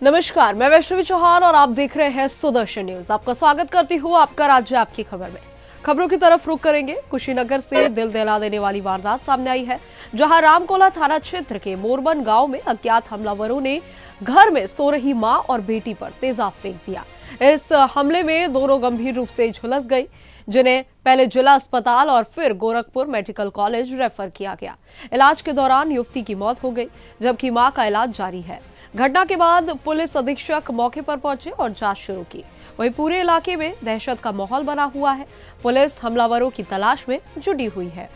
नमस्कार, मैं वैष्णवी चौहान और आप देख रहे हैं सुदर्शन न्यूज। आपका स्वागत करती हूँ आपका राज्य आपकी खबर में। खबरों की तरफ रुख करेंगे। कुशीनगर से दिल दहला देने वाली वारदात सामने आई है, जहां रामकोला थाना क्षेत्र के मोरबन गांव में अज्ञात हमलावरों ने घर में सो रही मां और बेटी पर तेजाब फेंक दिया। इस हमले में दोनों गंभीर रूप से झुलस गई, जिन्हें पहले जिला अस्पताल और फिर गोरखपुर मेडिकल कॉलेज रेफर किया गया। इलाज के दौरान युवती की मौत हो गई, जबकि मां का इलाज जारी है। घटना के बाद पुलिस अधीक्षक मौके पर पहुंचे और जांच शुरू की। वहीं पूरे इलाके में दहशत का माहौल बना हुआ है। पुलिस हमलावरों की तलाश में जुटी हुई है।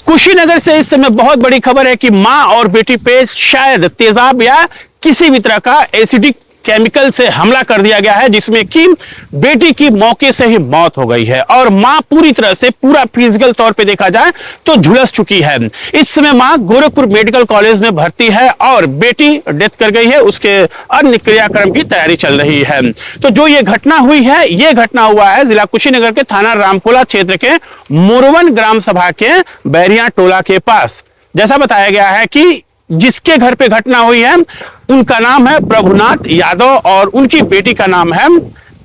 कुशीनगर से इस समय बहुत बड़ी खबर है कि मां और बेटी पे शायद तेजाब या किसी भी तरह का एसिडिक केमिकल से हमला कर दिया गया है, जिसमें कि बेटी की मौके से ही मौत हो गई है और मां पूरी तरह से पूरा फिजिकल तौर पे देखा जाए तो झुलस चुकी है। इस समय मां गोरखपुर मेडिकल कॉलेज में भर्ती है और बेटी डेथ कर गई है। उसके अन्य क्रियाक्रम की तैयारी चल रही है। तो जो ये घटना हुई है, ये घटना हुआ है जिला कुशीनगर के थाना रामकोला क्षेत्र के मोरवन ग्राम सभा के बैरिया टोला के पास। जैसा बताया गया है कि जिसके घर पे घटना हुई है उनका नाम है प्रभुनाथ यादव और उनकी बेटी का नाम है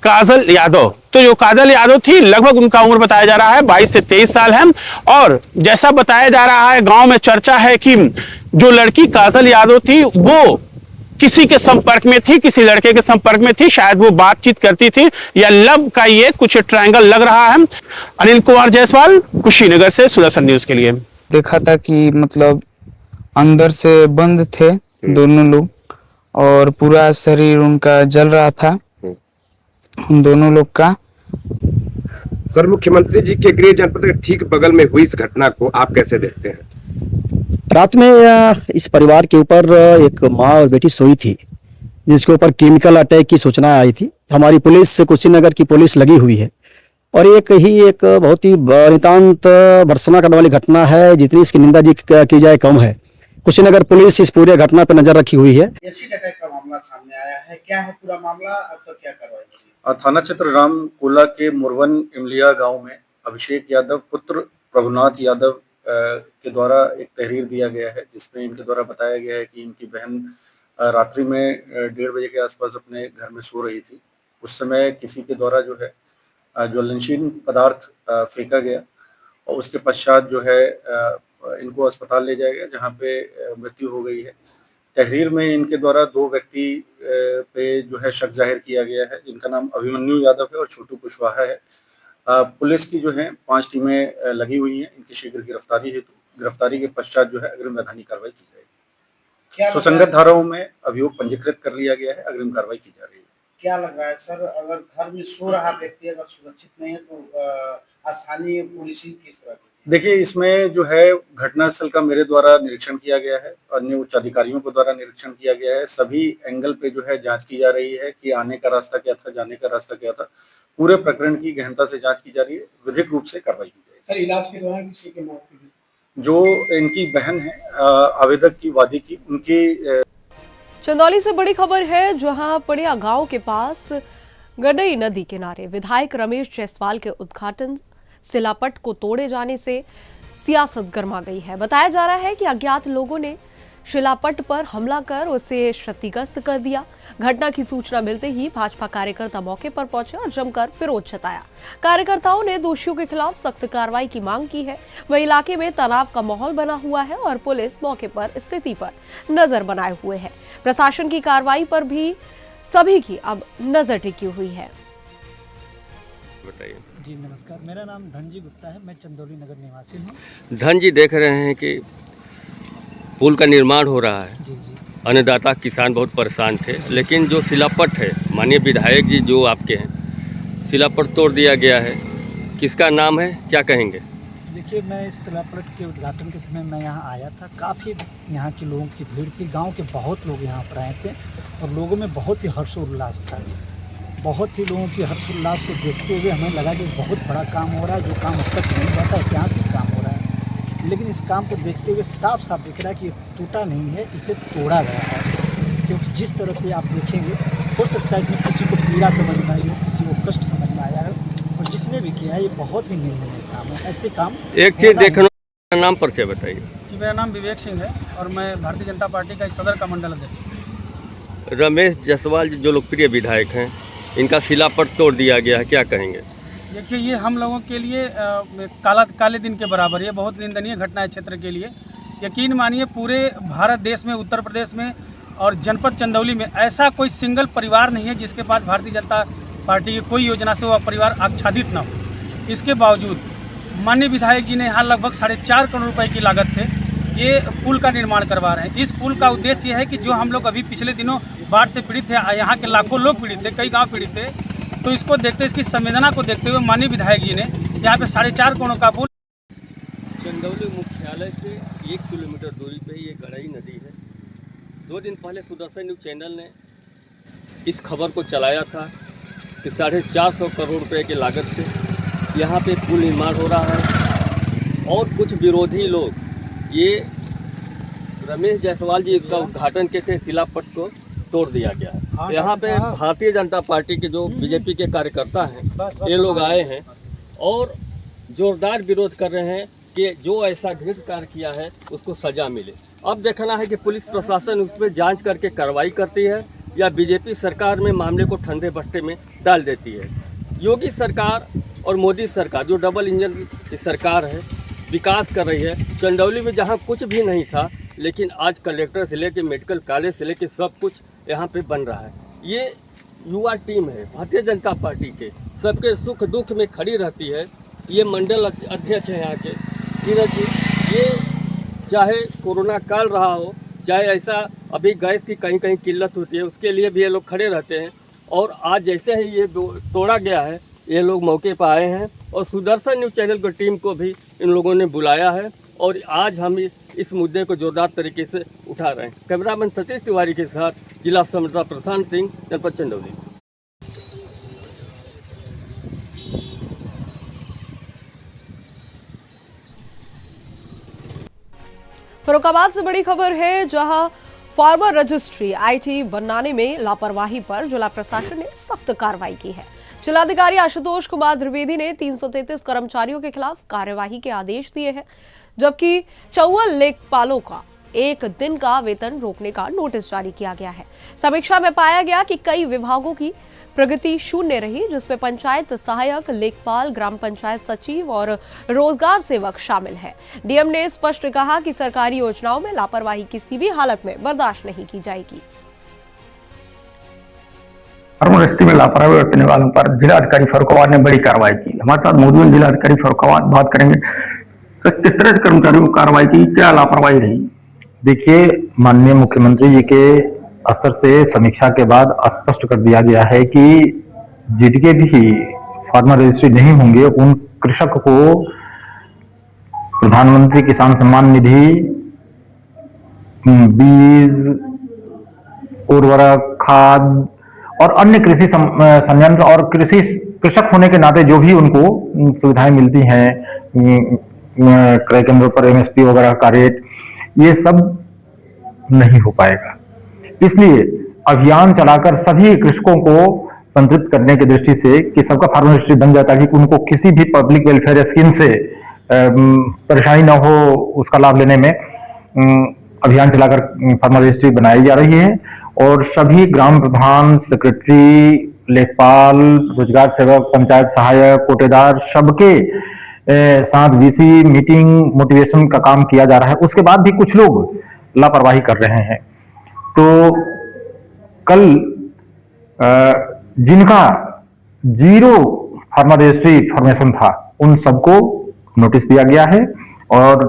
काजल यादव। तो जो काजल यादव थी, लगभग उनका उम्र बताया जा रहा है 22 से 23 साल है। और जैसा बताया जा रहा है, गांव में चर्चा है कि जो लड़की काजल यादव थी वो किसी के संपर्क में थी, किसी लड़के के संपर्क में थी। शायद वो बातचीत करती थी या लव का ये कुछ ट्रायंगल लग रहा है। अनिल कुमार जायसवाल, कुशीनगर से सुदर्शन न्यूज के लिए। देखा था कि मतलब अंदर से बंद थे दोनों लोग और पूरा शरीर उनका जल रहा था, उन दोनों लोग का। सर, मुख्यमंत्री जी के गृह जनपद के ठीक बगल में हुई इस घटना को आप कैसे देखते हैं? रात में इस परिवार के ऊपर एक माँ और बेटी सोई थी, जिसके ऊपर केमिकल अटैक की सूचना आई थी। हमारी पुलिस, कुशीनगर की पुलिस लगी हुई है और एक बहुत ही नितांत भर्त्सना करने वाली घटना है। जितनी इसकी निंदा जी की जाए कम है। कुशीनगर पुलिस इस पूरे घटना पर नजर रखी हुई है। एसिड अटैक का मामला सामने आया है, क्या है पूरा मामला, अब तक क्या कार्रवाई? थाना क्षेत्र रामकोला के मुरवन इमलिया गांव में अभिषेक यादव पुत्र प्रभुनाथ यादव के द्वारा एक तहरीर दिया गया है, जिसमें इनके द्वारा बताया गया है कि इनकी बहन रात्रि में 1:30 बजे के आसपास अपने घर में सो रही थी। उस समय किसी के द्वारा जो है ज्वलनशील पदार्थ फेंका गया और उसके पश्चात जो है इनको अस्पताल ले जाया गया, जहाँ पे मृत्यु हो गई है। तहरीर में इनके द्वारा 2 व्यक्ति पे जो है शक जाहिर किया गया है, जिनका नाम अभिमन्यु यादव है और छोटू कुशवाहा है। पुलिस की जो है 5 टीमें लगी हुई हैं इनकी शीघ्र गिरफ्तारी हेतु। गिरफ्तारी के पश्चात जो है अग्रिम वैधानिक कार्रवाई की जाएगी। सुसंगत धाराओं में अभियोग पंजीकृत कर लिया गया है, अग्रिम कार्रवाई की जा रही है। क्या लग रहा है सर, अगर घर में सो रहा व्यक्ति अगर सुरक्षित नहीं है तो स्थानीय पुलिसिंग किस तरह की? देखिए, इसमें जो है घटनास्थल का मेरे द्वारा निरीक्षण किया गया है, अन्य उच्च अधिकारियों के द्वारा निरीक्षण किया गया है। सभी एंगल पे जो है जांच की जा रही है कि आने का रास्ता क्या था, जाने का रास्ता क्या था। पूरे प्रकरण की गहनता से जांच की जा रही है, विधिक रूप से कार्रवाई की जाएगी। सर, इलाज के दौरान किसी की मौत हुई? जो इनकी बहन है आवेदक की वादी की, उनकी। चंदौली से बड़ी खबर है, जहां पड़िया गांव के पास गडई नदी किनारे विधायक रमेश जायसवाल के उद्घाटन सिलापट को तोड़े जाने से सियासत गर्मा गई है। बताया जा रहा है कि अज्ञात लोगों ने शिलापट पर हमला कर उसे क्षतिग्रस्त कर दिया। घटना की सूचना मिलते ही भाजपा कार्यकर्ता मौके पर पहुंचे और जमकर विरोध जताया। कार्यकर्ताओं ने दोषियों के खिलाफ सख्त कार्रवाई की मांग की है। वहीं इलाके में तनाव का माहौल बना हुआ है और पुलिस मौके पर स्थिति पर नजर बनाए हुए है। प्रशासन की कार्रवाई पर भी सभी की अब नजर टिकी हुई है। बताइए जी, नमस्कार। मेरा नाम धनजी गुप्ता है, मैं चंदौली नगर निवासी हूँ। धन जी, देख रहे हैं कि पुल का निर्माण हो रहा है। जी जी। अन्नदाता किसान बहुत परेशान थे, लेकिन जो शिलापट है, माननीय विधायक जी जो आपके हैं, शिलापट तोड़ दिया गया है। किसका नाम है, क्या कहेंगे? देखिए, मैं इस शिलापट के उद्घाटन के समय मैं यहाँ आया था। काफ़ी यहाँ के लोगों की भीड़ थी, गांव के बहुत लोग यहाँ पर आए थे और लोगों में बहुत ही हर्षोल्लास था। बहुत ही लोगों की हर्षोल्लास को देखते हुए हमें लगा कि बहुत बड़ा काम हो रहा है, जो काम अब तक नहीं हुआ था, ऐतिहासिक काम हो रहा है। लेकिन इस काम को देखते हुए साफ साफ दिख रहा है कि ये टूटा नहीं है, इसे तोड़ा गया है। क्योंकि जिस तरह से आप देखेंगे, हो सकता है कि किसी को पीड़ा समझ में आई हो, किसी को कष्ट समझ में आया है, और जिसने भी किया है ये बहुत ही निंदनीय काम है। ऐसे काम एक चीज़ देखना, नाम परिचय बताइए। जी, मेरा नाम विवेक सिंह है और मैं भारतीय जनता पार्टी का सदर का मंडल अध्यक्ष हूँ। रमेश जायसवाल जो लोकप्रिय विधायक हैं, इनका शिलापट तोड़ दिया गया है, क्या कहेंगे? देखिए, ये हम लोगों के लिए काले दिन के बराबर है। बहुत निंदनीय घटना है क्षेत्र के लिए। यकीन मानिए, पूरे भारत देश में, उत्तर प्रदेश में और जनपद चंदौली में ऐसा कोई सिंगल परिवार नहीं है जिसके पास भारतीय जनता पार्टी की कोई योजना से वह परिवार आच्छादित न हो। इसके बावजूद माननीय विधायक जी ने यहाँ लगभग 4.5 करोड़ रुपए की लागत से ये पुल का निर्माण करवा रहे हैं। इस पुल का उद्देश्य यह है कि जो हम लोग अभी पिछले दिनों बाढ़ से पीड़ित थे, यहाँ के लाखों लोग पीड़ित थे, कई गांव पीड़ित थे, तो इसको देखते, इसकी संवेदना को देखते हुए माननीय विधायक जी ने यहाँ पे 4.5 करोड़ का पुल। चंदौली मुख्यालय से 1 किलोमीटर दूरी पे ही ये गड़ई नदी है। 2 दिन पहले सुदर्शन न्यूज़ चैनल ने इस खबर को चलाया था कि 450 करोड़ रुपए की लागत से यहाँ पे पुल निर्माण हो रहा है और कुछ विरोधी लोग ये रमेश जायसवाल जी इसका उद्घाटन के थे, शिलापट को तोड़ दिया गया है। यहाँ पे भारतीय जनता पार्टी के जो बीजेपी के कार्यकर्ता हैं, ये लोग आए हैं और जोरदार विरोध कर रहे हैं कि जो ऐसा घृणित कार्य किया है उसको सजा मिले। अब देखना है कि पुलिस प्रशासन उस पर जांच करके कार्रवाई करती है या बीजेपी सरकार में मामले को ठंडे बट्टे में डाल देती है। योगी सरकार और मोदी सरकार जो डबल इंजन की सरकार है, विकास कर रही है। चंदौली में जहां कुछ भी नहीं था, लेकिन आज कलेक्टर से लेकर मेडिकल कॉलेज से लेकर सब कुछ यहाँ पे बन रहा है। ये युवा टीम है भारतीय जनता पार्टी के, सबके सुख दुख में खड़ी रहती है। ये मंडल अध्यक्ष हैं यहाँ के धीरज जी। ये चाहे कोरोना काल रहा हो, चाहे ऐसा अभी गैस की कहीं कहीं किल्लत होती है, उसके लिए भी ये लोग खड़े रहते हैं। और आज जैसे ही ये तोड़ा गया है, ये लोग मौके पर आए हैं और सुदर्शन न्यूज़ चैनल की टीम को भी इन लोगों ने बुलाया है और आज हम इस मुद्दे को जोरदार तरीके से उठा रहे हैं। कैमरामैन सतीश तिवारी के साथ जिला संवाददाता प्रशांत सिंह, जनपद चंदौली। फर्रुखाबाद से बड़ी खबर है, जहां फार्मर रजिस्ट्री आईटी बनाने में लापरवाही पर जिला प्रशासन ने सख्त कार्रवाई की है। जिलाधिकारी आशुतोष कुमार द्विवेदी ने 333 कर्मचारियों के खिलाफ कार्यवाही के आदेश दिए हैं, जबकि 54 लेखपालों का 1 दिन का वेतन रोकने का नोटिस जारी किया गया है। समीक्षा में पाया गया कि कई विभागों की प्रगति शून्य रही, जिसमें पंचायत सहायक, लेखपाल, ग्राम पंचायत सचिव और रोजगार सेवक शामिल है। डीएम ने स्पष्ट कहा कि सरकारी योजनाओं में लापरवाही किसी भी हालत में बर्दाश्त नहीं की जाएगी। फार्मर रजिस्ट्री में लापरवाही बरतने वालों पर जिलाधिकारी फर्रुखाबाद ने बड़ी कार्रवाई की। हमारे साथ मौजूद हैं जिलाधिकारी फर्रुखाबाद, बात करेंगे सर किस तरह से कर्मचारियों को कार्रवाई की, क्या लापरवाही रही? देखिए, माननीय मुख्यमंत्री जी के स्तर से समीक्षा के बाद स्पष्ट कर दिया गया है कि जिनके भी फार्मर रजिस्ट्री नहीं होंगे उन कृषक को प्रधानमंत्री किसान सम्मान निधि, बीज, उर्वरक, खाद और अन्य कृषि संयंत्र और कृषक होने के नाते जो भी उनको सुविधाएं मिलती हैं, क्रय केंद्रों पर एमएसपी वगैरह का रेट, ये सब नहीं हो पाएगा। इसलिए अभियान चलाकर सभी कृषकों को संतृप्त करने की दृष्टि से कि सबका फार्मर रजिस्ट्री बन जाता है कि उनको किसी भी पब्लिक वेलफेयर स्कीम से परेशानी न हो उसका लाभ लेने में, अभियान चलाकर फार्मर रजिस्ट्री बनाई जा रही है। और सभी ग्राम प्रधान, सेक्रेटरी, लेखपाल, रोजगार सेवक, पंचायत सहायक, कोटेदार, सबके साथ वीसी मीटिंग, मोटिवेशन का काम किया जा रहा है। उसके बाद भी कुछ लोग लापरवाही कर रहे हैं। तो कल जिनका 0 फार्मर रजिस्ट्री फॉर्मेशन था उन सबको नोटिस दिया गया है और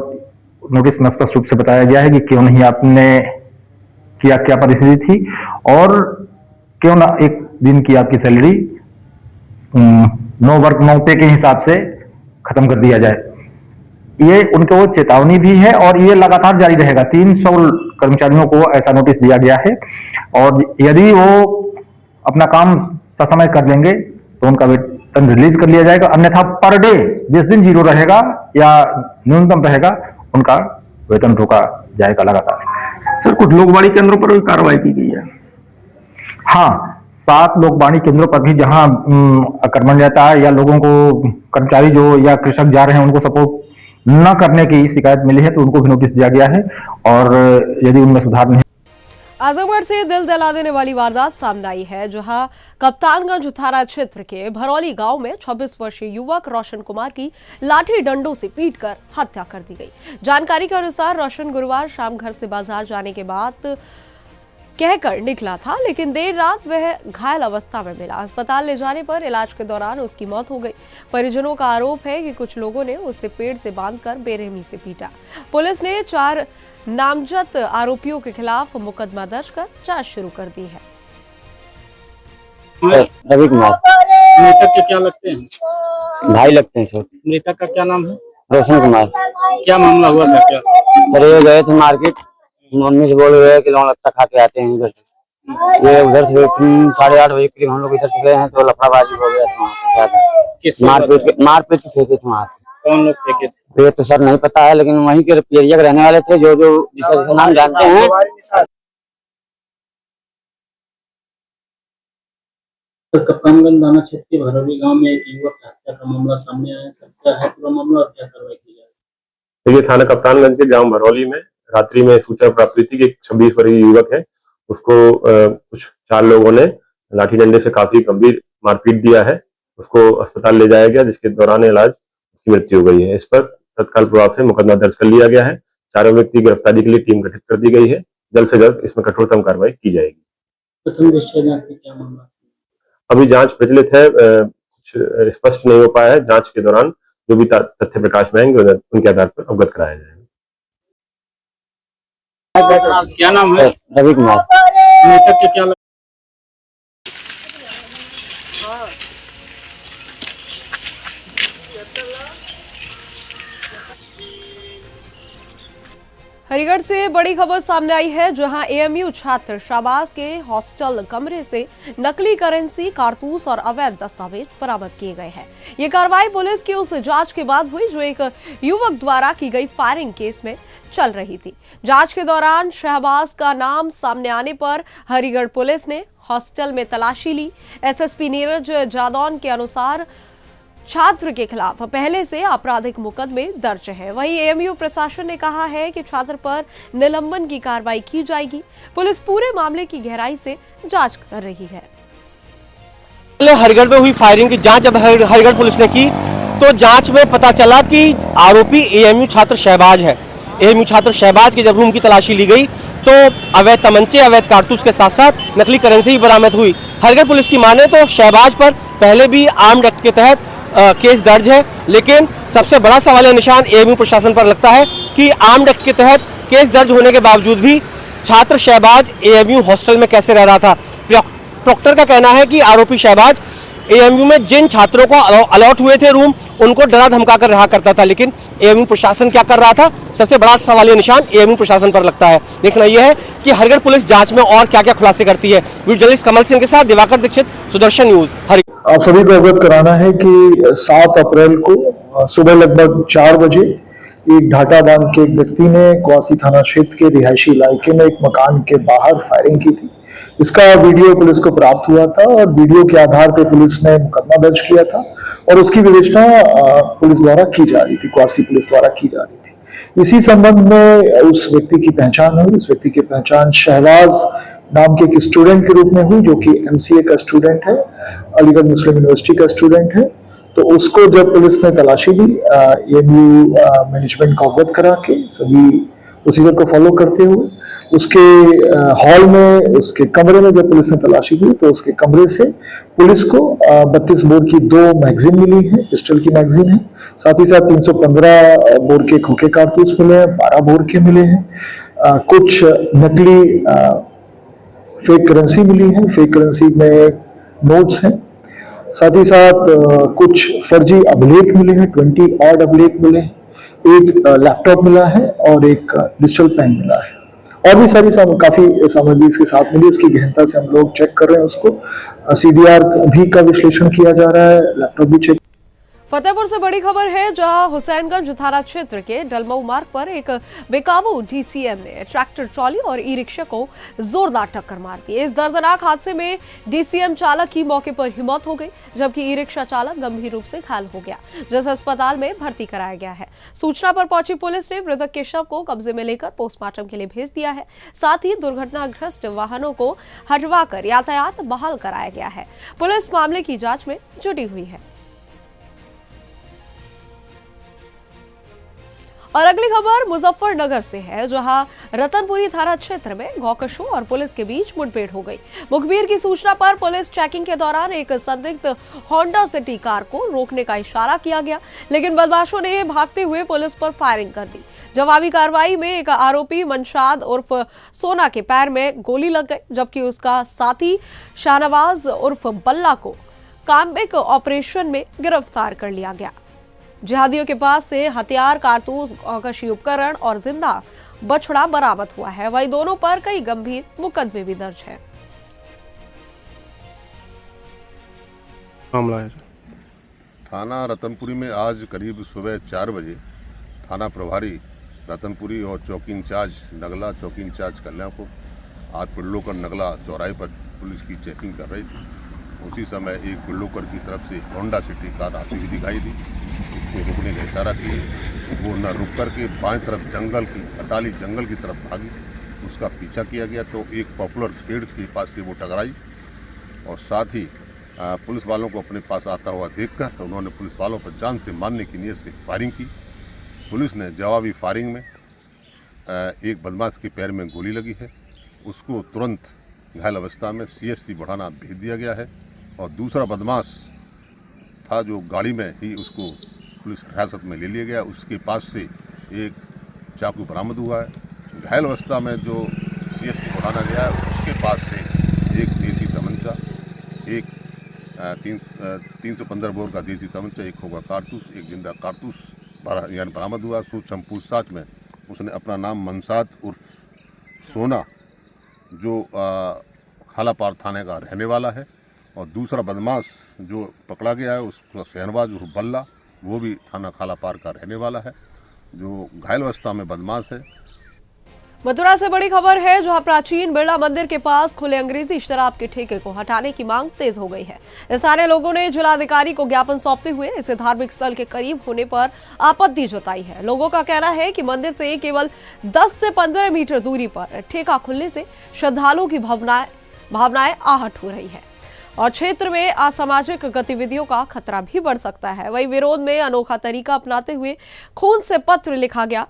नोटिस में स्पष्ट रूप से बताया गया है कि क्यों नहीं आपने किया, क्या परिस्थिति थी और क्यों ना 1 दिन की आपकी सैलरी 9 वर्क 9 पे के हिसाब से खत्म कर दिया जाए। ये उनको वो चेतावनी भी है और ये लगातार जारी रहेगा। 300 कर्मचारियों को ऐसा नोटिस दिया गया है और यदि वो अपना काम ससमय कर लेंगे तो उनका वेतन रिलीज कर लिया जाएगा, अन्यथा पर डे जिस दिन 0 रहेगा या न्यूनतम रहेगा उनका वेतन रोका जाएगा लगातार। सर, कुछ लोकवाणी केंद्रों पर भी कार्रवाई की गई है। हाँ, 7 लोकवाणी केंद्रों पर भी जहां अक्रमण जाता है या लोगों को कर्मचारी जो या कृषक जा रहे हैं उनको सपोर्ट न करने की शिकायत मिली है तो उनको भी नोटिस दिया गया है और यदि उनमें सुधार नहीं। आजमगढ़ से दिल दहला देने वाली वारदात सामने आई है, जहां कप्तानगंज थाना क्षेत्र के भरौली गांव में 26 वर्षीय युवक रोशन कुमार की लाठी डंडों से पीटकर हत्या कर दी गई। जानकारी के अनुसार रोशन गुरुवार शाम घर से बाजार जाने के बाद कहकर निकला था, लेकिन देर रात वह घायल अवस्था में मिला। अस्पताल ले जाने पर इलाज के दौरान उसकी मौत हो गई। परिजनों का आरोप है कि कुछ लोगों ने उसे पेड़ से बांधकर बेरहमी से पीटा। पुलिस ने 4 नामजद आरोपियों के खिलाफ मुकदमा दर्ज कर जांच शुरू कर दी है। रवि कुमार मृतक के क्या लगते हैं? भाई लगते हैं। छोटे मृतक का क्या नाम है? रोशन कुमार। क्या मामला हुआ था? क्या सर ये गए थे मार्केट, मम्मी से बोल रहे कि लोग लगता खा के आते हैं उधर से। ये उधर से 8:30 बजे करीब हम लोग इधर से गए हैं तो लफड़ाबाजी हो गया था। मारपीट फेंके थे वहाँ। कौन लोग फेंके थे? ये तो सर नहीं पता है, लेकिन वहीं के एरिया के रहने वाले थे जो जिसका नाम जानते हैं। कप्तानगंज थाना क्षेत्र के भरौली गांव में एक युवक की हत्या का मामला सामने आया है। क्या है पूरा मामला और क्या कार्रवाई की जाए? देखिए, थाना कप्तानगंज के गांव भरौली में रात्रि में सूचना प्राप्त हुई थी कि एक 26 वर्षीय युवक है, उसको कुछ 4 लोगों ने लाठी डंडे से काफी गंभीर मारपीट दिया है। उसको अस्पताल ले जाया गया, जिसके दौरान इलाज उसकी मृत्यु हो गई है। इस पर तत्काल प्रभाव से मुकदमा दर्ज कर लिया गया है। चारों व्यक्ति की गिरफ्तारी के लिए टीम गठित कर दी गई है। जल्द से जल्द इसमें कठोरतम कार्रवाई की जाएगी। क्या मामला? अभी जांच प्रचलित है, कुछ स्पष्ट नहीं हो पाया है। जांच के दौरान जो भी तथ्य प्रकाश में आएंगे उनके आधार पर अवगत कराया जाएगा। क्या नाम है? रवि कुमार। मृतक के क्या हरिगढ़ से बड़ी खबर सामने आई है, जहां एएमयू छात्र शाहबाज के हॉस्टल कमरे से नकली करेंसी, कारतूस और अवैध दस्तावेज बरामद किए गए हैं। ये कार्रवाई पुलिस की उस जांच के बाद हुई जो एक युवक द्वारा की गई फायरिंग केस में चल रही थी। जांच के दौरान शहबाज का नाम सामने आने पर हरिगढ़ पुलिस ने हॉस्टल में तलाशी ली। एसएसपी नीरज जादौन के अनुसार छात्र के खिलाफ पहले से आपराधिक मुकदमे दर्ज है। वहीं एएमयू प्रशासन ने कहा है कि छात्र पर निलंबन की कार्रवाई की जाएगी। पुलिस पूरे मामले की गहराई से जांच कर रही है। हरिगढ़ में हुई फायरिंग की जांच जब हरिगढ़ पुलिस ने की तो जांच में पता चला कि आरोपी एएमयू छात्र शहबाज है। एएमयू छात्र शहबाज के जब रूम की तलाशी ली गई तो अवैध तमंचे, अवैध कारतूस के साथ साथ नकली करेंसी भी बरामद हुई। हरिगढ़ पुलिस की माने तो शहबाज पर पहले भी आर्म्ड एक्ट के तहत केस दर्ज है, लेकिन सबसे बड़ा सवाल निशान एएमयू प्रशासन पर लगता है कि आर्म्ड एक्ट के तहत केस दर्ज होने के बावजूद भी छात्र शहबाज एएमयू हॉस्टल में कैसे रह रहा था। प्रॉक्टर का कहना है कि आरोपी शहबाज एएमयू में जिन छात्रों को अलॉट हुए थे रूम, उनको डरा धमका कर रहा करता था, लेकिन एएमयू प्रशासन क्या कर रहा था, सबसे बड़ा सवालिया निशान एएमयू प्रशासन पर लगता है। देखना यह है कि हरिगढ़ पुलिस जांच में और क्या क्या खुलासे करती है। वीडियो जर्नलिस्ट कमल सिंह के साथ दिवाकर दीक्षित, सुदर्शन न्यूज, हरिगढ़। आप सभी को अवगत कराना है कि 7 अप्रैल को सुबह लगभग 4 बजे एक ढाटा बांध के एक व्यक्ति ने क्वासी थाना क्षेत्र के रिहायशी इलाके में एक मकान के बाहर फायरिंग की थी। इसका वीडियो पुलिस को प्राप्त हुआ था और वीडियो के आधार पर पुलिस ने मुकदमा दर्ज किया था और उसकी विवेचना पुलिस द्वारा की जा रही थी, क्वासी पुलिस द्वारा की जा रही थी। इसी संबंध में उस व्यक्ति की पहचान हुई। उस व्यक्ति की पहचान शहबाज नाम के एक स्टूडेंट के रूप में हुई, जो कि एमसीए का स्टूडेंट है, अलीगढ़ मुस्लिम यूनिवर्सिटी का स्टूडेंट है। तो उसको जब पुलिस ने तलाशी ली, एएमयू मैनेजमेंट को अवगत करा के सभी प्रोसीजर को फॉलो करते हुए उसके हॉल में, उसके कमरे में जब पुलिस ने तलाशी ली तो उसके कमरे से पुलिस को 32 बोर की 2 मैगजीन मिली है, पिस्टल की मैगजीन है। साथ ही साथ 315 बोर के खोखे कारतूस मिले हैं, 12 बोर के मिले हैं। कुछ नकली फेक करेंसी मिली है, फेक करेंसी में नोट्स हैं। साथ ही साथ कुछ फर्जी अभिलेख मिले हैं, 20 ऑड अभिलेख मिले हैं। एक लैपटॉप मिला है और एक डिजिटल पेन मिला है। और भी सारी काफी सामग्री इसके साथ मिली। उसकी गहनता से हम लोग चेक कर रहे हैं। उसको सीडीआर भी का विश्लेषण किया जा रहा है, लैपटॉप भी चेक। फतेहपुर से बड़ी खबर है, जहां हुसैनगंज थाना क्षेत्र के डलमऊ मार्ग पर एक बेकाबू डीसीएम ने ट्रैक्टर ट्रॉली और ई रिक्शा को जोरदार टक्कर मार दी। इस दर्दनाक हादसे में डीसीएम चालक की मौके पर ही मौत हो गई, जबकि ई रिक्शा चालक गंभीर रूप से घायल हो गया, जिसे अस्पताल में भर्ती कराया गया है। सूचना पर पहुंची पुलिस ने मृतक के शव को कब्जे में लेकर पोस्टमार्टम के लिए भेज दिया है। साथ ही दुर्घटनाग्रस्त वाहनों को हटवाकर यातायात बहाल कराया गया है। पुलिस मामले की जांच में जुटी हुई है। और अगली खबर मुजफ्फरनगर से है, जहां रतनपुरी थाना क्षेत्र में गौकशों और पुलिस के बीच मुठभेड़ हो गई। मुखबिर की सूचना पर पुलिस चेकिंग के दौरान एक संदिग्ध होंडा सिटी कार को रोकने का इशारा किया गया, लेकिन बदमाशों ने भागते हुए पुलिस पर फायरिंग कर दी। जवाबी कार्रवाई में एक आरोपी मनशाद उर्फ सोना के पैर में गोली लग गई, जबकि उसका साथी शाहनवाज उर्फ बल्ला को काम्बिक ऑपरेशन में गिरफ्तार कर लिया गया। जिहादियों के पास से हथियार, कारतूस, गौकशी उपकरण और जिंदा बछड़ा बरामद हुआ है। वहीं दोनों पर कई गंभीर मुकदमे भी दर्ज है। मामला है थाना रतनपुरी में आज करीब सुबह 4 बजे थाना प्रभारी रतनपुरी और चौकी इंचार्ज नगला, चौकी इंचार्ज कल्याणपुर आज पिल्लोकर नगला चौराहे पर पुलिस की चेकिंग कर रही थी। उसी समय एक पिल्लोकर की तरफ से होंडा सिटी कार आती हुई दिखाई दी। उसको रुकने का इशारा किए, वो न रुक करके बाएं तरफ जंगल की अटाली जंगल की तरफ भागी। उसका पीछा किया गया तो एक पॉपुलर पेड़ के पास से वो टकराई और साथ ही पुलिस वालों को अपने पास आता हुआ देखकर उन्होंने पुलिस वालों पर जान से मारने की नीयत से फायरिंग की। पुलिस ने जवाबी फायरिंग में एक बदमाश के पैर में गोली लगी है, उसको तुरंत घायल अवस्था में CSC बढ़ाना भेज दिया गया है। और दूसरा बदमाश था जो गाड़ी में ही उसको पुलिस हिरासत में ले लिया गया, उसके पास से एक चाकू बरामद हुआ है। घायल अवस्था में जो CSC बढ़ाना गया है उसके पास से एक देसी तमंचा, एक 315 बोर का देसी तमंचा, एक होगा कारतूस, एक जिंदा कारतूस यानी बरामद हुआ। सूक्ष्म पूछताछ में उसने अपना नाम मनसाद उर्फ सोना जो खालापार थाने का रहने वाला है और दूसरा बदमाश जो पकड़ा गया है उसका शहनवाज उर्फ बल्ला, वो भी थाना खालापार का रहने वाला है, जो घायल अवस्था में बदमाश है। मथुरा से बड़ी खबर है, जहां प्राचीन बिरला मंदिर के पास खुले अंग्रेजी शराब के ठेके को हटाने की मांग तेज हो गई है। स्थानीय लोगों ने जिलाधिकारी को ज्ञापन सौंपते हुए इसे धार्मिक स्थल के करीब होने पर आपत्ति जताई है। लोगों का कहना है कि मंदिर से केवल 10 से 15 मीटर दूरी पर ठेका खुलने से श्रद्धालुओं की भावनाएं आहट हो रही है और क्षेत्र में असामाजिक गतिविधियों का खतरा भी बढ़ सकता है। वहीं विरोध में अनोखा तरीका अपनाते हुए खून से पत्र लिखा गया।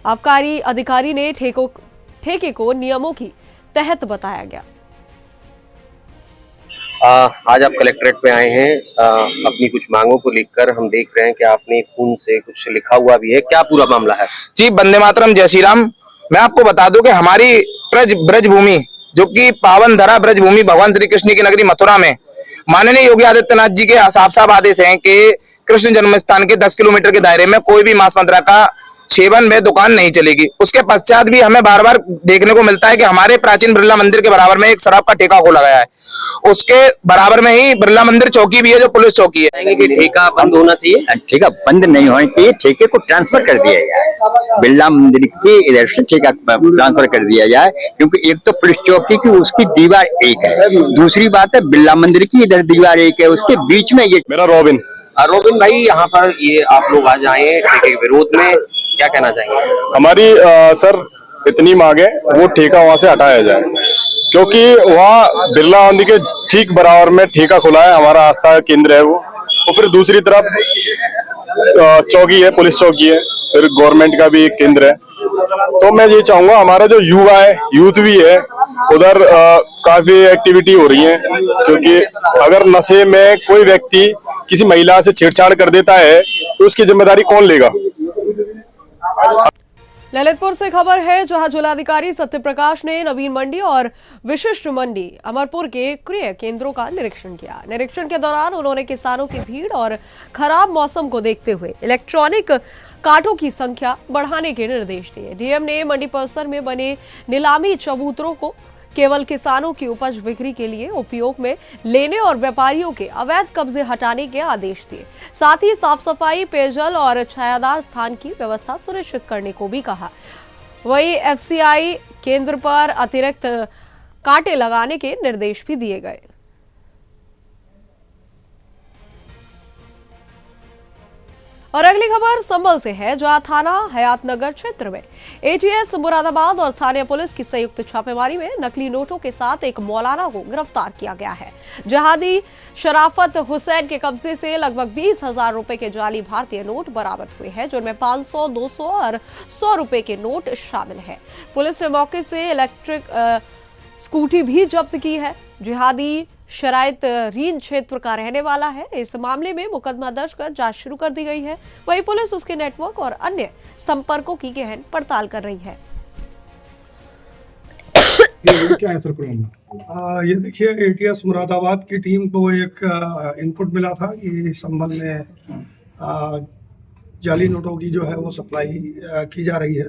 आबकारी अधिकारी ने ठेके को नियमों की तहत बताया गया। आज आप कलेक्ट्रेट पे आए हैं अपनी कुछ मांगों को लेकर। हम देख रहे हैं कि आपने खून से कुछ लिखा हुआ भी है, क्या पूरा मामला है? जी, वंदे मातरम, जय श्री राम। मैं आपको बता दूं कि हमारी ब्रज भूमि जो कि पावन धरा ब्रज भूमि भगवान श्री कृष्ण की नगरी मथुरा में माननीय योगी आदित्यनाथ जी के साफ आदेश हैं कि कृष्ण जन्म स्थान के 10 किलोमीटर के दायरे में कोई भी मांस मदिरा का सेवन में दुकान नहीं चलेगी। उसके पश्चात भी हमें बार बार देखने को मिलता है कि हमारे प्राचीन बिरला मंदिर के बराबर में एक शराब का ठेका खोला गया है। उसके बराबर में ही बिरला मंदिर चौकी भी है जो पुलिस चौकी है। कि ठेका बंद होना चाहिए? ठेका बंद नहीं होना चाहिए, ठेके को ट्रांसफर कर दिया जाए। बिरला मंदिर के इधर से ठेका ट्रांसफर कर दिया जाए, क्योंकि एक तो पुलिस चौकी की उसकी दीवार एक है, दूसरी बात है बिरला मंदिर की इधर दीवार एक है, उसके बीच में ये। मेरा रोबिन भाई, यहाँ पर ये आप लोग आज आए ठेके के विरोध में, क्या कहना चाहेंगे? हमारी सर इतनी मांग है वो ठेका वहाँ से हटाया जाए, क्योंकि वहाँ बिरला मंदिर के ठीक बराबर में ठेका खुला है, हमारा आस्था केंद्र है वो। और फिर दूसरी तरफ चौकी है, पुलिस चौकी है, फिर गवर्नमेंट का भी एक केंद्र है। तो मैं ये चाहूंगा हमारा जो युवा है, यूथ भी है, उधर काफी एक्टिविटी हो रही है, क्योंकि अगर नशे में कोई व्यक्ति किसी महिला से छेड़छाड़ कर देता है तो उसकी जिम्मेदारी कौन लेगा? ललितपुर से खबर है, जहां जिलाधिकारी सत्यप्रकाश ने नवीन मंडी और विशिष्ट मंडी अमरपुर के क्रय केंद्रों का निरीक्षण किया। निरीक्षण के दौरान उन्होंने किसानों की भीड़ और खराब मौसम को देखते हुए इलेक्ट्रॉनिक कांटों की संख्या बढ़ाने के निर्देश दिए। डीएम ने मंडी परिसर में बने नीलामी चबूतरों को केवल किसानों की उपज बिक्री के लिए उपयोग में लेने और व्यापारियों के अवैध कब्जे हटाने के आदेश दिए। साथ ही साफ सफाई, पेयजल और छायादार स्थान की व्यवस्था सुनिश्चित करने को भी कहा। वहीं एफसीआई केंद्र पर अतिरिक्त कांटे लगाने के निर्देश भी दिए गए। और अगली खबर संभल से है, जहां थाना हयातनगर क्षेत्र में एटीएस मुरादाबाद और स्थानीय पुलिस की संयुक्त छापेमारी में नकली नोटों के साथ एक मौलाना को गिरफ्तार किया गया है। जहादी शराफत हुसैन के कब्जे से लगभग 20,000 रुपए के जाली भारतीय नोट बरामद हुए हैं, जिनमें 500, 200 और 100 रुपए के नोट शामिल हैं। पुलिस ने मौके से इलेक्ट्रिक स्कूटी भी जब्त की है। जिहादी शरायत रीन क्षेत्र का रहने वाला है। इस मामले में मुकदमा दर्ज कर जांच शुरू कर दी गई है। वहीं पुलिस उसके नेटवर्क और अन्य संपर्कों की गहन पड़ताल कर रही है। क्या है सर ये देखिए, एटीएस मुरादाबाद की टीम को एक इनपुट मिला था कि संभल में जाली नोटों की जो है वो सप्लाई की जा रही है।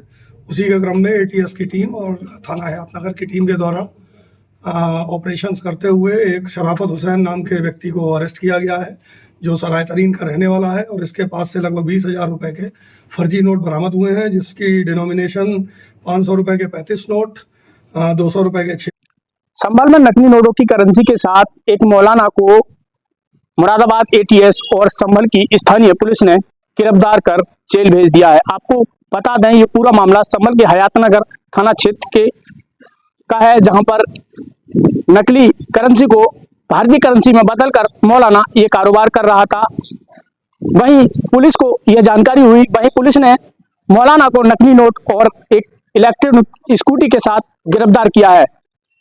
उसी के क्रम में एटीएस की टीम और थाना हयातनगर की टीम के द्वारा ऑपरेशंस करते हुए एक शराफत हुसैन नाम के व्यक्ति को अरेस्ट किया गया है, जो सराय तरीन का रहने वाला है, और इसके पास से लगभग 20,000 रुपए के फर्जी नोट बरामद हुए हैं, जिसकी डिनोमिनेशन 500 रुपए के 35 नोट, 200 रुपए के 6। संभल में नकली नोटों की करेंसी के साथ एक मौलाना को मुरादाबाद एटीएस और संभल की स्थानीय पुलिस ने गिरफ्तार कर जेल भेज दिया है। आपको बता दें, ये पूरा मामला संभल के हयातनगर थाना क्षेत्र के का है, जहां पर नकली करेंसी को भारतीय करेंसी में बदलकर मौलाना ये कारोबार कर रहा था। वहीं पुलिस को यह जानकारी हुई, वहीं पुलिस ने मौलाना को नकली नोट और एक इलेक्ट्रिक स्कूटी के साथ गिरफ्तार किया है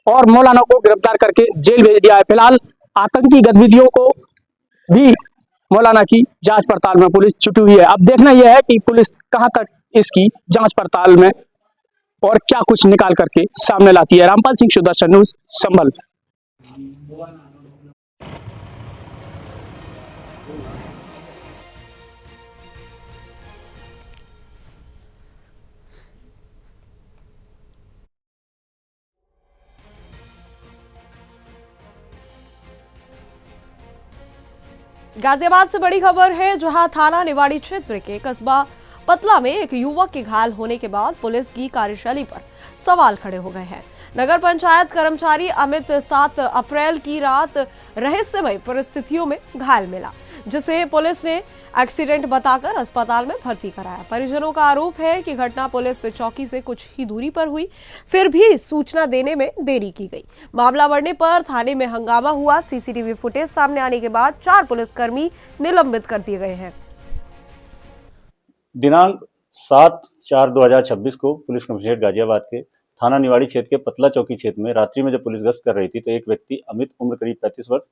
और मौलाना को गिरफ्तार करके जेल भेज दिया है। फिलहाल आतंकी गतिविधियों को भी मौलाना की जांच पड़ताल में पुलिस जुटी हुई है। अब देखना यह है कि पुलिस कहां तक इसकी जांच पड़ताल में और क्या कुछ निकाल करके सामने लाती है। रामपाल सिंह, सुदर्शन न्यूज, संभल। गाजियाबाद से बड़ी खबर है, जहां थाना निवाड़ी क्षेत्र के कस्बा पतला में एक युवक के घायल होने के बाद पुलिस की कार्यशैली पर सवाल खड़े हो गए हैं। नगर पंचायत कर्मचारी अमित 7 अप्रैल की रात रहस्यमय परिस्थितियों में घायल मिला, जिसे पुलिस ने एक्सीडेंट बताकर अस्पताल में भर्ती कराया। परिजनों का आरोप है कि घटना पुलिस चौकी से कुछ ही दूरी पर हुई, फिर भी सूचना देने में देरी की गई। मामला बढ़ने पर थाने में हंगामा हुआ। सीसीटीवी फुटेज सामने आने के बाद 4 पुलिसकर्मी निलंबित कर दिए गए हैं। दिनांक 7/4/2026 को पुलिस कमिश्नरेट गाजियाबाद के थाना निवाड़ी क्षेत्र के पतला चौकी क्षेत्र में रात्रि में जब पुलिस गश्त कर रही थी, तो एक व्यक्ति अमित, उम्र करीब 35 वर्ष,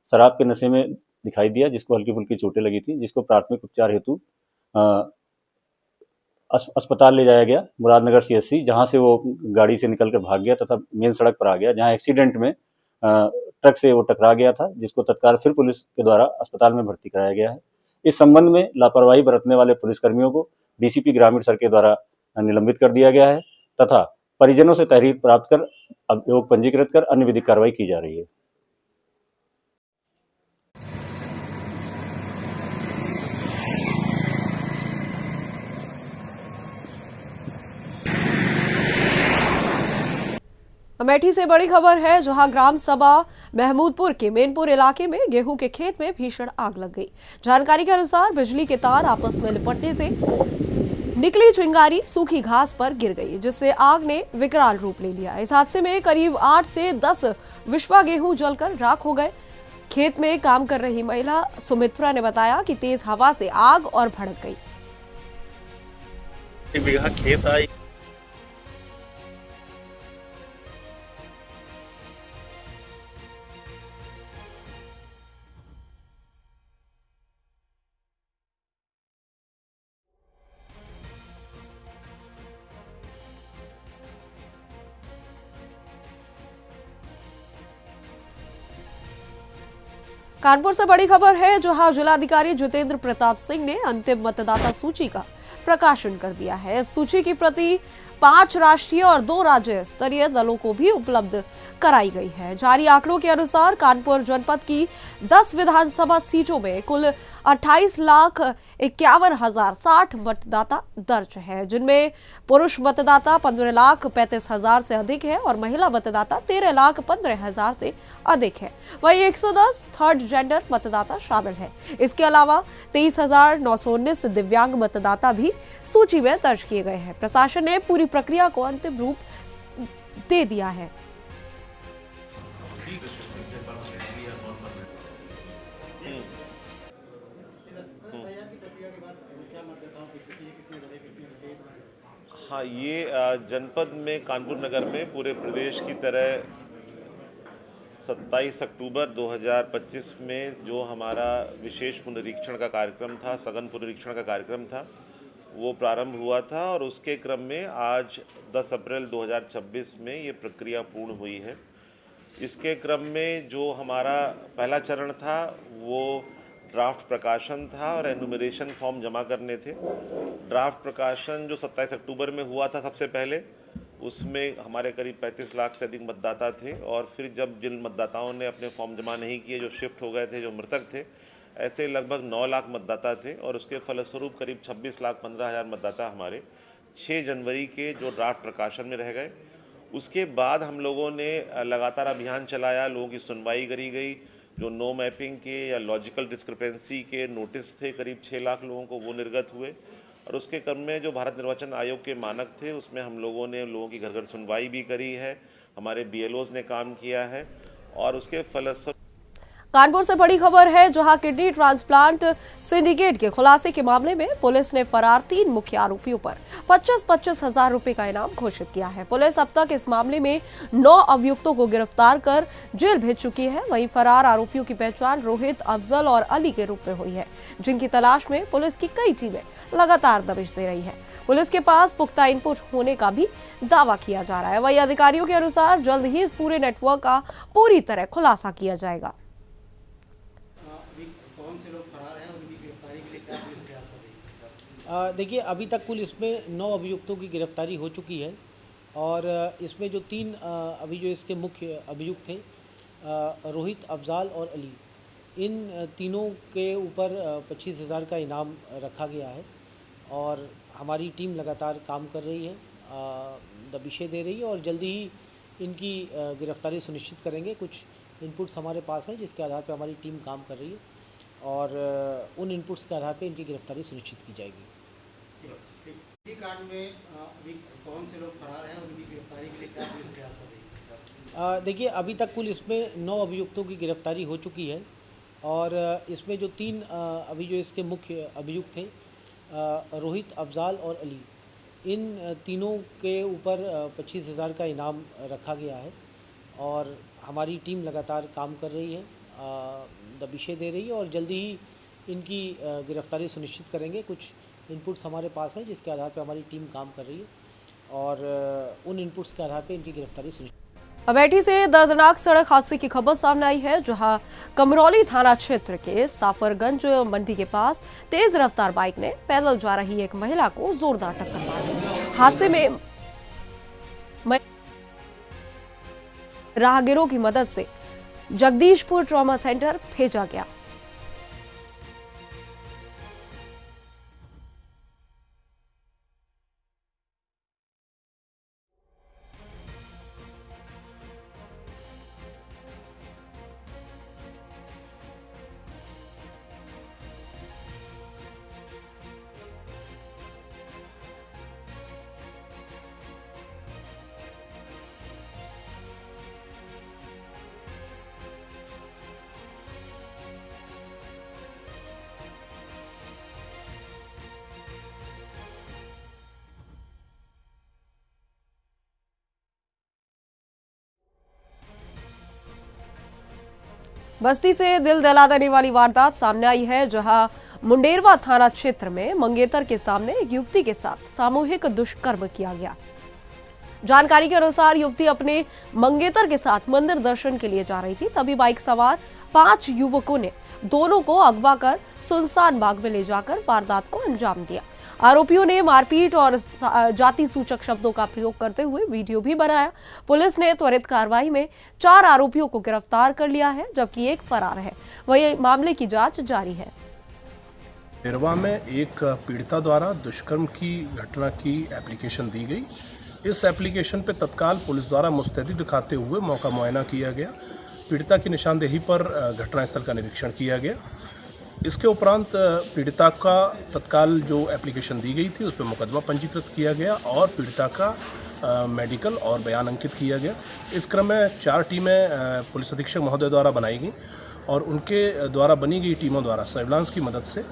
शराब के नशे में दिखाई दिया, जिसको हल्की फुल्की चोटें लगी थी, जिसको प्राथमिक उपचार हेतु अस्पताल ले जाया गया मुरादनगर सीएचसी, जहां से वो गाड़ी से निकलकर भाग गया तथा मेन सड़क पर आ गया, जहां एक्सीडेंट में ट्रक से वो टकरा गया था, जिसको तत्काल फिर पुलिस के द्वारा अस्पताल में भर्ती कराया गया है। इस संबंध में लापरवाही बरतने वाले पुलिसकर्मियों को डीसीपी ग्रामीण सर के द्वारा निलंबित कर दिया गया है तथा परिजनों से तहरीर प्राप्त कर अभियोग पंजीकृत कर अन्य विधिक कार्रवाई की जा रही है। अमेठी से बड़ी खबर है, जहां ग्राम सभा महमूदपुर के मेनपुर इलाके में गेहूं के खेत में भीषण आग लग गई। जानकारी के अनुसार बिजली के तार आपस में लिपटने से निकली चिंगारी सूखी घास पर गिर गई, जिससे आग ने विकराल रूप ले लिया। इस हादसे में करीब 8 से 10 विश्वा गेहूं जलकर राख हो गए। खेत में काम कर रही महिला सुमित्रा ने बताया कि तेज हवा से आग और भड़क गई। 1 बीघा खेत आई। कानपुर से बड़ी खबर है, जहां जिलाधिकारी जितेंद्र प्रताप सिंह ने अंतिम मतदाता सूची का प्रकाशन कर दिया है। इस सूची की प्रति 5 राष्ट्रीय और 2 राज्य स्तरीय दलों को भी उपलब्ध कराई गई है। जारी आंकड़ों के अनुसार कानपुर जनपद की 10 विधानसभा सीटों में कुल 28,51,060 मतदाता दर्ज है, जिनमें पुरुष मतदाता 15,35,000 से अधिक है और महिला मतदाता 13,15,000 से अधिक है। वहीं 110 थर्ड जेंडर मतदाता शामिल है। इसके अलावा 23,919 दिव्यांग मतदाता भी सूची में दर्ज किए गए हैं। प्रशासन ने पूरी प्रक्रिया को अंतिम रूप दे दिया है। हाँ, ये जनपद में कानपुर नगर में पूरे प्रदेश की तरह 27 अक्टूबर 2025 में जो हमारा विशेष पुनरीक्षण का कार्यक्रम था, सघन पुनरीक्षण का कार्यक्रम था, वो प्रारंभ हुआ था और उसके क्रम में आज 10 अप्रैल 2026 में ये प्रक्रिया पूर्ण हुई है। इसके क्रम में जो हमारा पहला चरण था वो ड्राफ्ट प्रकाशन था और एनुमरेशन फॉर्म जमा करने थे। ड्राफ्ट प्रकाशन जो 27 अक्टूबर में हुआ था सबसे पहले, उसमें हमारे करीब 35 लाख से अधिक मतदाता थे और फिर जब जिन मतदाताओं ने अपने फॉर्म जमा नहीं किए, जो शिफ्ट हो गए थे, जो मृतक थे, ऐसे लगभग 9 लाख मतदाता थे और उसके फलस्वरूप करीब 26,15,000 मतदाता हमारे 6 जनवरी के जो ड्राफ्ट प्रकाशन में रह गए। उसके बाद हम लोगों ने लगातार अभियान चलाया, लोगों की सुनवाई करी गई। जो नो मैपिंग के या लॉजिकल डिस्क्रिपेंसी के नोटिस थे करीब 6 लाख लोगों को, वो निर्गत हुए और उसके क्रम में जो भारत निर्वाचन आयोग के मानक थे उसमें हम लोगों ने लोगों की घर घर सुनवाई भी करी है, हमारे BLOs ने काम किया है और उसके फलस्वरूप कानपुर से बड़ी खबर है, जहां किडनी ट्रांसप्लांट सिंडिकेट के खुलासे के मामले में पुलिस ने फरार 3 मुख्य आरोपियों पर 25-25 हजार रुपए का इनाम घोषित किया है। पुलिस अब तक इस मामले में 9 अभियुक्तों को गिरफ्तार कर जेल भेज चुकी है। वहीं फरार आरोपियों की पहचान रोहित, अफजल और अली के रूप में हुई है, जिनकी तलाश में पुलिस की कई टीमें लगातार दबिश दे रही है। पुलिस के पास पुख्ता इनपुट होने का भी दावा किया जा रहा है। वहीं अधिकारियों के अनुसार जल्द ही इस पूरे नेटवर्क का पूरी तरह खुलासा किया जाएगा। देखिए, अभी तक कुल इसमें 9 अभियुक्तों की गिरफ्तारी हो चुकी है और इसमें जो 3 अभी जो इसके मुख्य अभियुक्त थे, रोहित, अफजाल और अली, इन तीनों के ऊपर 25,000 का इनाम रखा गया है और हमारी टीम लगातार काम कर रही है, दबिशें दे रही है और जल्दी ही इनकी गिरफ्तारी सुनिश्चित करेंगे। कुछ इनपुट्स हमारे पास हैं जिसके आधार पर हमारी टीम काम कर रही है और उन इनपुट्स के आधार पर इनकी गिरफ्तारी सुनिश्चित की जाएगी। कांड में अभी कौन से लोग फरार हैं और उनकी गिरफ्तारी के लिए क्या पुलिस प्रयास कर रही है? देखिए, अभी तक कुल इसमें 9 अभियुक्तों की गिरफ्तारी हो चुकी है और इसमें जो 3 अभी जो इसके मुख्य अभियुक्त थे, रोहित, अफजाल और अली, इन तीनों के ऊपर 25,000 का इनाम रखा गया है और हमारी टीम लगातार काम कर रही है, दबिशें दे रही है और जल्दी ही इनकी गिरफ्तारी सुनिश्चित करेंगे। कुछ इनपुट्स हमारे पास हैं जिसके आधार पर हमारी टीम काम कर रही है और उन इनपुट्स के आधार पर इनकी गिरफ्तारी सुनिश्चित। अमेठी से दर्दनाक सड़क हादसे की खबर सामने आई है, जहां कमरौली थाना क्षेत्र के साफरगंज मंडी के पास तेज रफ्तार बाइक ने पैदल जा रही एक महिला को जोरदार टक्कर मार दी। हादसे में राहगीरों की मदद से जगदीशपुर ट्रॉमा सेंटर भेजा गया। बस्ती से दिल दहला देने वाली वारदात सामने आई है, जहां मुंडेरवा थाना क्षेत्र में मंगेतर के सामने एक युवती के साथ सामूहिक दुष्कर्म किया गया। जानकारी के अनुसार युवती अपने मंगेतर के साथ मंदिर दर्शन के लिए जा रही थी, तभी बाइक सवार 5 युवकों ने दोनों को अगवा कर सुनसान बाग में ले जाकर वारदात को अंजाम दिया। आरोपियों ने मारपीट और जाति सूचक शब्दों का प्रयोग करते हुए वीडियो भी बनाया। पुलिस ने त्वरित कार्रवाई में 4 आरोपियों को गिरफ्तार कर लिया है, जबकि एक फरार है। वहीं मामले की जांच जारी है। निरवा में एक पीड़िता द्वारा दुष्कर्म की घटना की एप्लीकेशन दी गई। इस एप्लीकेशन पर तत्काल पुलिस द्वारा मुस्तैदी दिखाते हुए मौका मुआयना किया गया। पीड़िता की निशानदेही पर घटनास्थल का निरीक्षण किया गया। इसके उपरांत पीड़िता का तत्काल जो एप्लीकेशन दी गई थी उस पर मुकदमा पंजीकृत किया गया और पीड़िता का मेडिकल और बयान अंकित किया गया। इस क्रम में 4 टीमें पुलिस अधीक्षक महोदय द्वारा बनाई गई और उनके द्वारा बनी गई टीमों द्वारा सर्विलांस की मदद से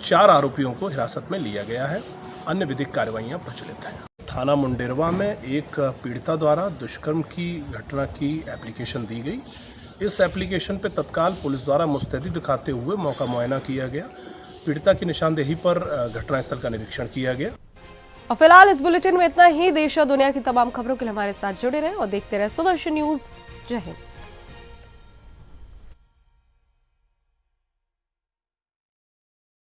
4 आरोपियों को हिरासत में लिया गया है। अन्य विधिक कार्रवाइयाँ प्रचलित हैं। थाना मुंडेरवा में एक पीड़िता द्वारा दुष्कर्म की घटना की एप्लीकेशन दी गई। इस एप्लीकेशन पर तत्काल पुलिस द्वारा मुस्तैदी दिखाते हुए मौका मुआयना किया गया। पीड़िता की निशानदेही पर घटनास्थल का निरीक्षण किया गया। और फिलहाल इस बुलेटिन में इतना ही। देश और दुनिया की तमाम खबरों के लिए हमारे साथ जुड़े रहें और देखते रहें सुदर्शन न्यूज। जय हिंद।